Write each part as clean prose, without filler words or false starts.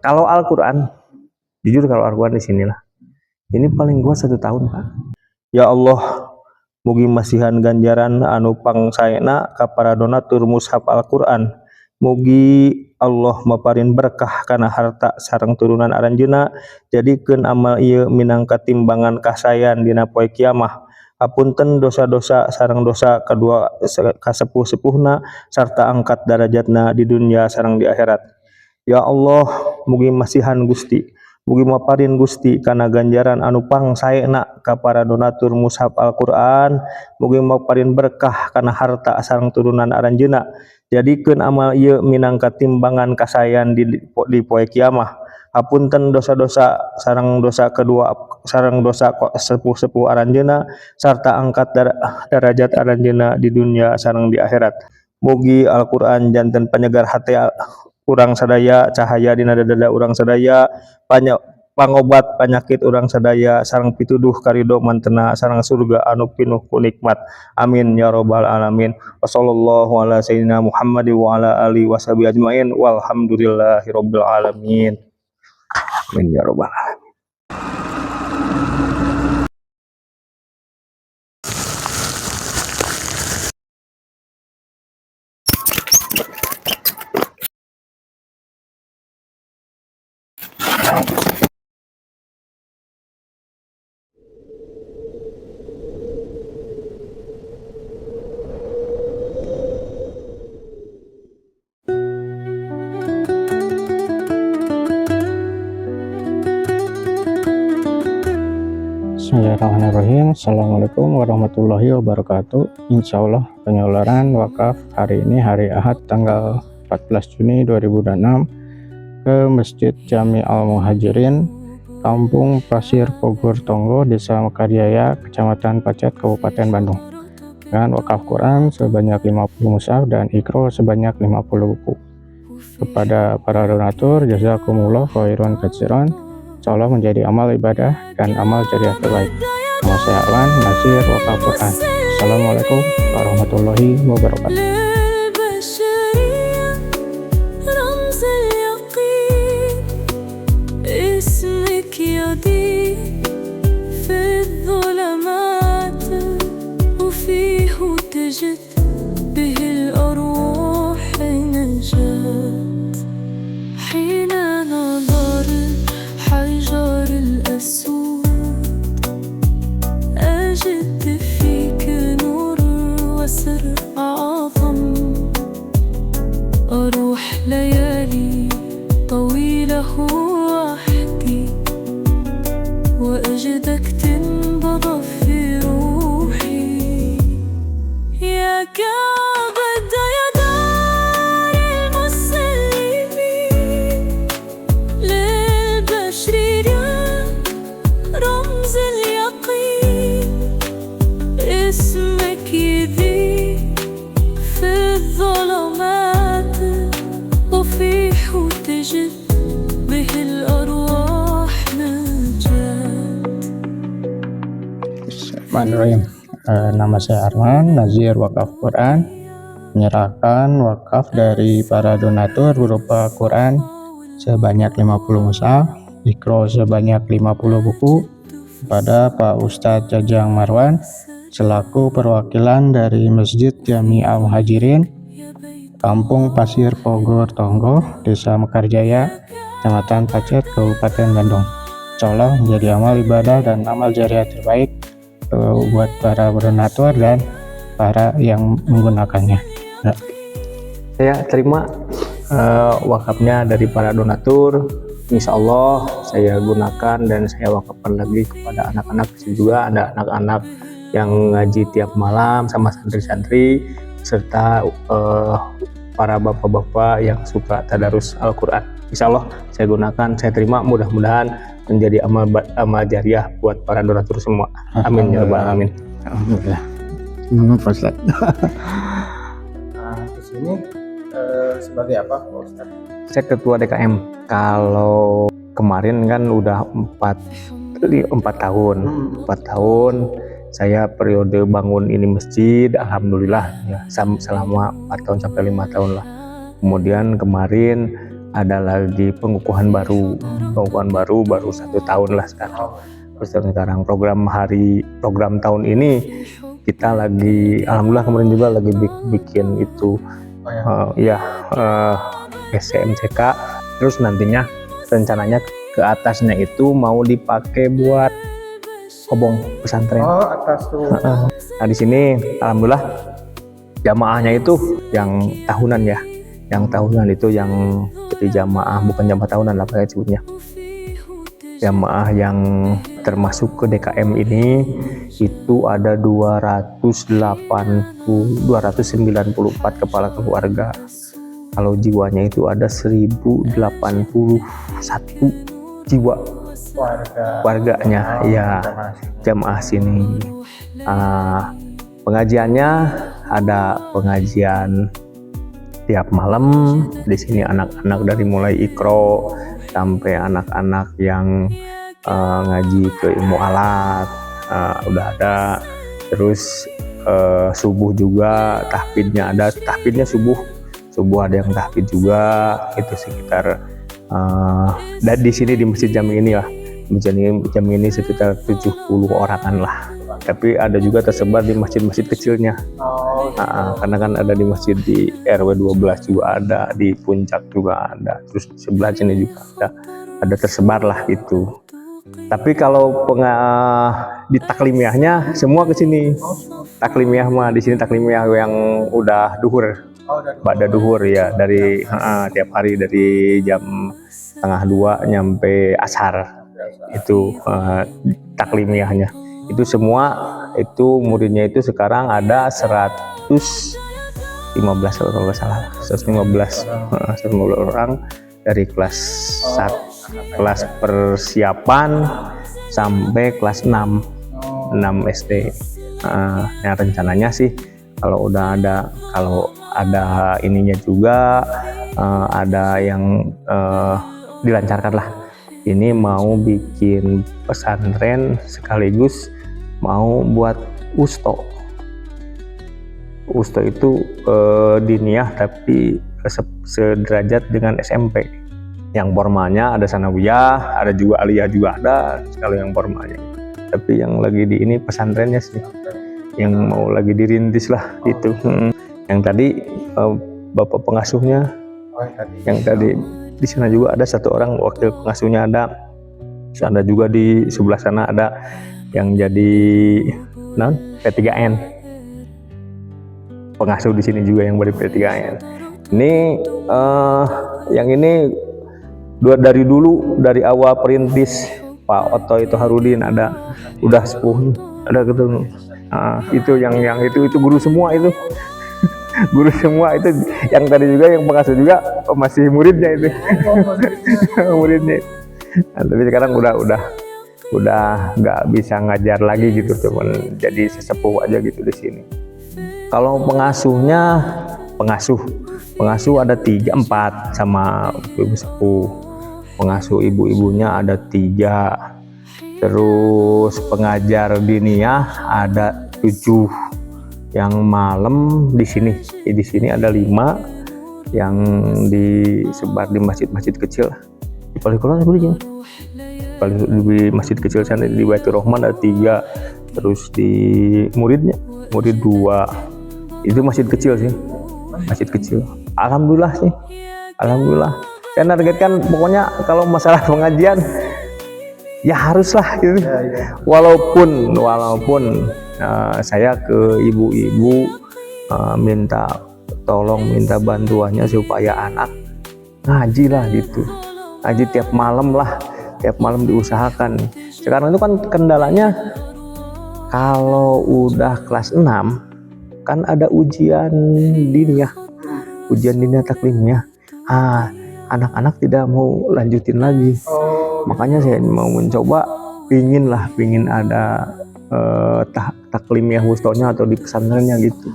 Kalau Al-Quran, jujur kalau Al-Quran di sinilah. Ini paling gua 1 tahun, Pak. Ya Allah, mugi masihan ganjaran anu pangsaena ka para donatur mushaf Al-Quran. Mugi Allah maparin berkah kana harta sareng turunan aranjeuna, jadikeun amal ieu minangka timbangan kasayan dina poe kiamah. Hapunten dosa-dosa sareng dosa kedua kasepuh-sepuhna sarta angkat derajatna di dunia sareng di akhirat. Ya Allah, mugi masihan Gusti, mugi maparin Gusti kana ganjaran anu pangsaena ka para donatur mushaf Al-Quran. Mugi maparin berkah kana harta sareng turunan aranjeuna, jadikeun amal ieu minangka timbangan kasayan di poe kiamah. Hapunten dosa-dosa sareng dosa kedua sareng dosa sepuh-sepuh aranjeuna sarta angkat derajat aranjeuna di dunia sareng di akhirat. Mugi Al-Quran janten panyegar hati urang sadaya, cahaya dina dada urang sadaya, pangobat penyakit urang sadaya, sareng pituduh karido mantena sareng surga anu pinuh ku nikmat. Amin ya robbal alamin. Wassallallahu ala sayyidina Muhammad wa ala alihi washabihi ajmain walhamdulillahi robbil alamin. Amin ya robbal alamin. Bismillahirrahmanirrahim. Assalamualaikum warahmatullahi wabarakatuh. Insya Allah penyaluran wakaf hari ini hari Ahad tanggal 14 Juni 2006 ke Masjid Jami Al-Muhajirin, Kampung Pasir Pogor Tonggo, Desa Mekaryaya, Kecamatan Pacet, Kabupaten Bandung, dengan wakaf Quran sebanyak 50 mushaf dan ikro sebanyak 50 buku. Kepada para donatur, jazakumullah khairan katsiran. Insyaallah menjadi amal ibadah dan amal jariah terbaik. Nama saya Arwan, Nazir Wakaf Quran. Assalamualaikum warahmatullahi wabarakatuh. أروح ليالي طويلة وحدي وأجدك تنبض في روحي يا كعبة يا دار المسلمين للبشر يا رمز اليقين اسمك يضيء في الظلمات وفيح وتجد به الأرواح نجاة. Bismillahirrahmanirrahim. Nama saya Arman, Nazir Wakaf Quran, menyerahkan wakaf dari para donatur berupa Quran sebanyak 50 mushaf, ikro sebanyak 50 buku kepada Pak Ustadz Jajang Marwan selaku perwakilan dari Masjid Jami Al-Muhajirin, Kampung Pasir Pogor Tonggo, Desa Mekaryaya, Kecamatan Pacet, Kabupaten Bandung. Insyaallah menjadi amal ibadah dan amal jariah terbaik buat para donatur dan para yang menggunakannya. Saya terima wakafnya dari para donatur. Insya Allah saya gunakan dan saya wakafkan lagi kepada anak-anak. Juga ada anak-anak yang ngaji tiap malam sama santri-santri serta para bapak-bapak yang suka tadarus Al-Quran. Insya Allah saya gunakan, saya terima, mudah-mudahan menjadi amal jariah buat para donatur semua. Amin ya rabbal alamin. Alhamdulillah. Pak Ustaz. Di sini sebagai apa, Pak Ustaz? Saya ketua DKM. Kalau kemarin kan udah 4 tahun. 4 tahun saya periode bangun ini masjid, alhamdulillah ya, selama 4 tahun sampai 5 tahun lah. Kemudian kemarin ada lagi pengukuhan baru, baru 1 tahun lah sekarang. Terus sekarang program tahun ini kita lagi, alhamdulillah kemarin juga lagi bikin itu SCMCK. Terus nantinya rencananya ke atasnya itu mau dipakai buat kobong pesantren. Atas tuh. Nah di sini alhamdulillah jamaahnya itu yang tahunan ya, yang tahunan itu yang jadi jamaah, bukan jamaah tahunan lah kayak sebutnya, jamaah yang termasuk ke DKM ini itu ada 294 kepala keluarga. Kalau jiwanya itu ada 1081 jiwa warganya, ya jamaah sini. Pengajiannya ada pengajian tiap malam di sini, anak-anak dari mulai ikro sampai anak-anak yang ngaji ke ilmu alat udah ada. Terus subuh juga tahfidnya ada, tahfidnya subuh ada yang tahfid juga, itu sekitar dan di sini di Masjid Jami ini lah, Jami ini sekitar 70 orangan lah. Tapi ada juga tersebar di masjid-masjid kecilnya. Karena kan ada di masjid di RW 12 juga ada, di Puncak juga ada, terus sebelah sini juga ada tersebar lah itu. Tapi kalau di taklimiahnya semua ke sini. Taklimiyah mah di sini taklimiyah yang udah duhur. Pada duhur ya, dari tiap hari dari jam 1:30 nyampe asar. Itu taklimiyahnya. Itu semua itu muridnya itu sekarang ada 115 kalau nggak salah, 115 orang dari kelas persiapan sampai kelas 6 SD. Nah rencananya sih kalau ada ininya juga ada yang dilancarkan lah. Ini mau bikin pesantren sekaligus mau buat usto. Usto itu diniyah tapi sederajat dengan SMP. Yang formalnya ada sanawiyah, ada juga aliyah juga ada kalau yang formalnya. Tapi yang lagi di ini pesantrennya sih, yang mau lagi dirintis lah itu. Yang tadi bapak pengasuhnya, yang tadi di sana juga ada 1 orang wakil pengasuhnya ada. Ada juga di sebelah sana ada yang jadi P3N, pengasuh di sini juga yang dari P3N. Ini yang ini dari dulu, dari awal perintis Pak Otto itu Harudin ada, udah sepuh ada ketemu. Itu yang itu guru semua itu. Guru semua itu, yang tadi juga yang pengasuh juga masih muridnya itu. Muridnya. Nah, tapi sekarang udah nggak bisa ngajar lagi gitu, cuman jadi sesepuh aja gitu di sini. Kalau pengasuh ada 3-4 sama ibu sepuh. Pengasuh ibu-ibunya ada 3. Terus pengajar diniyah ada 7. Yang malam di sini ada 5 yang disebar di masjid-masjid kecil. Di Palikolan di masjid kecil sana, di Baitur Rahman ada 3. Terus di murid 2. Itu masjid kecil sih, masjid kecil. Alhamdulillah sih, alhamdulillah. Saya targetkan pokoknya kalau masalah pengajian ya haruslah gitu. Walaupun saya ke ibu-ibu minta bantuannya supaya anak ngaji lah gitu, ngaji tiap malam diusahakan. Sekarang itu kan kendalanya kalau udah kelas 6 kan ada ujian diniyah taklimnya. Anak-anak tidak mau lanjutin lagi. Makanya saya mau mencoba, pingin ada taklimiyah wustonya atau di pesantrennya gitu,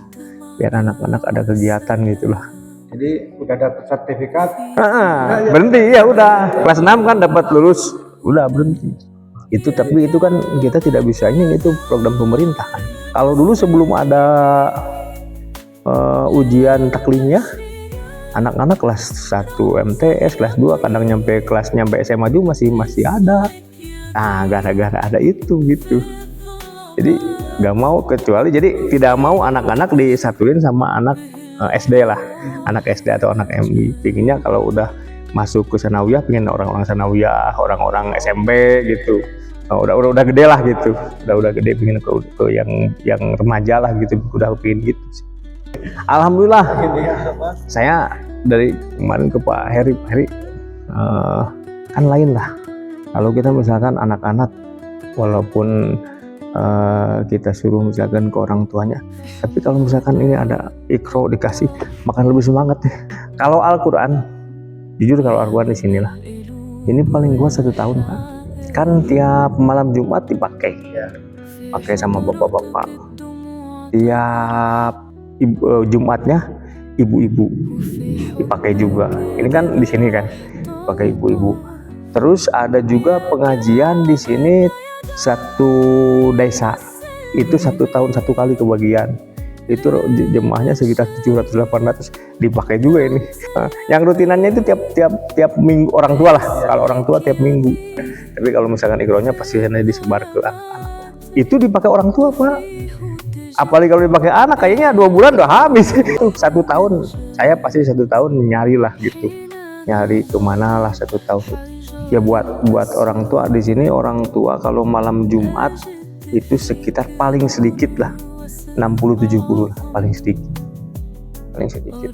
biar anak-anak ada kegiatan gitulah. Jadi udah dapat sertifikat. Berhenti ya udah. Kelas 6 kan dapat lulus, udah berhenti. Itu tapi itu kan kita tidak bisa, ini itu program pemerintah kan. Kalau dulu sebelum ada ujian taklimiyah Anak-anak kelas 1 MTS, kelas 2 kadang nyampe SMA juga masih ada. Nah, gara-gara ada itu gitu. Jadi nggak mau, kecuali jadi tidak mau anak-anak disatuin sama anak SD lah, anak SD atau anak MI. Pinginnya kalau udah masuk ke sanawiyah, pingin orang-orang sanawiyah, orang-orang SMP gitu. Udah gede lah gitu, udah gede, pingin ke yang remaja lah gitu, udah pingin gitu sih. Alhamdulillah, saya dari kemarin ke Pak Heri, kan lain lah. Kalau kita misalkan anak-anak, walaupun kita suruh misalkan ke orang tuanya, tapi kalau misalkan ini ada ikro dikasih, makan lebih semangat ya. Kalau Al-Quran, jujur kalau Al-Quran di sinilah, ini paling gua 1 tahun Pak. Kan tiap malam Jumat dipakai, pakai sama bapak-bapak. Tiap Jumatnya ibu-ibu dipakai juga. Ini kan di sini kan pakai ibu-ibu. Terus ada juga pengajian di sini satu desa itu 1 tahun 1 kali kebagian. Itu jemaahnya sekitar 700-800 dipakai juga ini. Yang rutinannya itu tiap minggu orang tua lah. Kalau orang tua tiap minggu. Tapi kalau misalkan ikronya pasti disebar ke anak-anak. Itu dipakai orang tua Pak. Apalagi kalau dipakai anak kayaknya 2 bulan udah habis. 1 tahun saya pasti 1 tahun nyari lah gitu, nyari kemana lah 1 tahun ya. Buat orang tua di sini, orang tua kalau malam Jumat itu sekitar paling sedikit lah 60-70 lah, paling sedikit.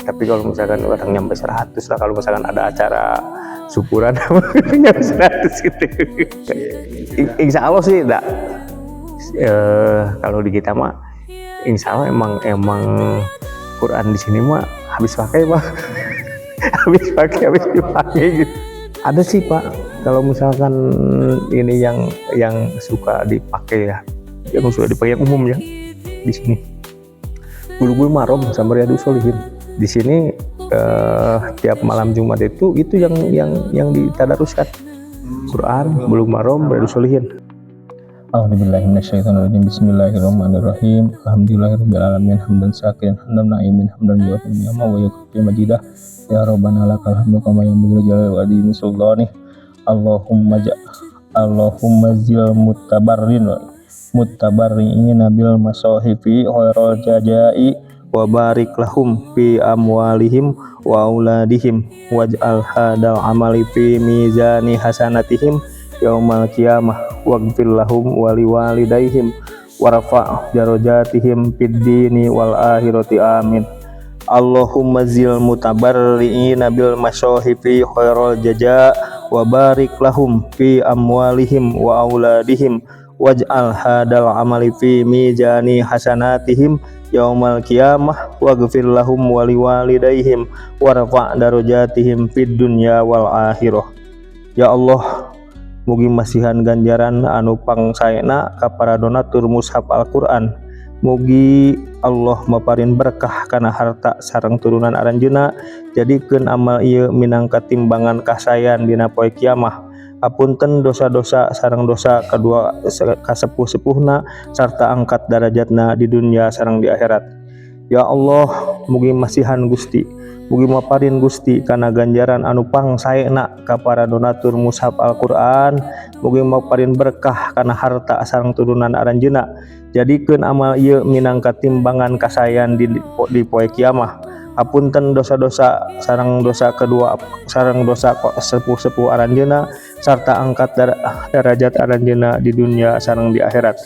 Tapi kalau misalkan orang nyampe 100 lah, kalau misalkan ada acara syukuran nyampe 100 gitu. Insya Allah sih enggak. Kalau di kita mah insya Allah emang Quran di sini mah habis pakai Pak. habis dipakai gitu. Ada sih Pak, kalau misalkan ini yang suka dipakai ya, yang sudah dipakai yang umum ya di sini. Bulu-bulu marom sama Riyadhus Shalihin. Di sini tiap malam Jumat itu yang ditadaruskan Quran, bulu marom, Riyadhus Shalihin. A'udzubillahiminasyaitonirrajim. Bismillahirrahmanirrahim. Alhamdulillahirabbil alamin, hamdan syakiran, hamdan na'imin, hamdan yu'affi ni'ama wa yukafi majidah. Ya Rabbana lakal hamdu kama yanbaghi li jalali wajhika sultani. Allahumma zil muttabarri'ina bil masahifi khairal jazai wa barik lahum fi amwalihim wa auladihim waj'al hadal amali fi mizani hasanatihim yaumal qiyamah waghfir lahum wa liwalidayhim warfa' darajatihim fid dini wal akhirati amin. Allahumma zil mutabarri'ina bil masyahifi khairal jaza wa barik lahum fi amwalihim wa auladihim waj'al hadal amali fi mizani hasanatihim yaumal qiyamah waghfir lahum wa liwalidayhim warfa' darajatihim fid dunya wal akhirah. Ya Allah, mugi masihan ganjaran anu pangsaena ka para donatur mushaf Al-Qur'an. Mugi Allah maparin berkah kana harta sareng turunan aranjeuna, jadikeun amal ieu minangka timbangan kasayan dina poe kiamah. Apunten dosa-dosa sareng dosa kedua kasepuh-sepuhna sarta angkat derajatna di dunia sareng di akhirat. Ya Allah, mugi masihan Gusti, mugi maparin Gusti kana ganjaran anu pangsaena ka para donatur mushaf Al-Qur'an. Mugi maparin berkah kana harta sareng turunan aranjeuna, jadikeun amal ieu minangka timbangan kasayan di poe kiamah. Apunten dosa-dosa sareng dosa kedua sareng dosa sepuh-sepuh aranjeuna sarta angkat derajat aranjeuna di dunia sareng di akhirat.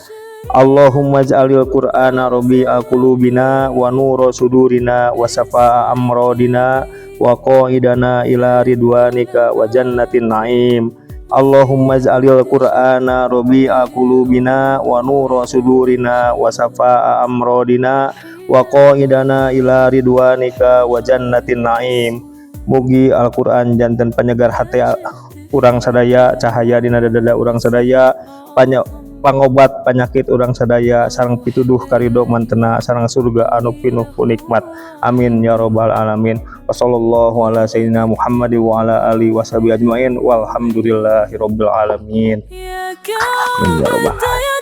Allahumma ja'alil Qur'ana rabi'a qulubina wa nura sudurina wa safa'a amradina wa qaidana ila ridwanika wa jannatin na'im. Allahumma ja'alil Qur'ana rabi'a qulubina wa nura sudurina wa safa'a amradina wa qaidana ila ridwanika wa jannatin na'im. Mugi Al-Qur'an janten panyegar hati urang sadaya, cahaya dina dada urang sadaya, pangobat penyakit urang sadaya, sareng pituduh karidho mantena sareng surga anu pinuh ku nikmat. Amin ya rabbal alamin. Wassallallahu ala sayyidina Muhammad wa ala alihi washabihi ajmain walhamdulillahi rabbil alamin. Amin ya rabbal alamin.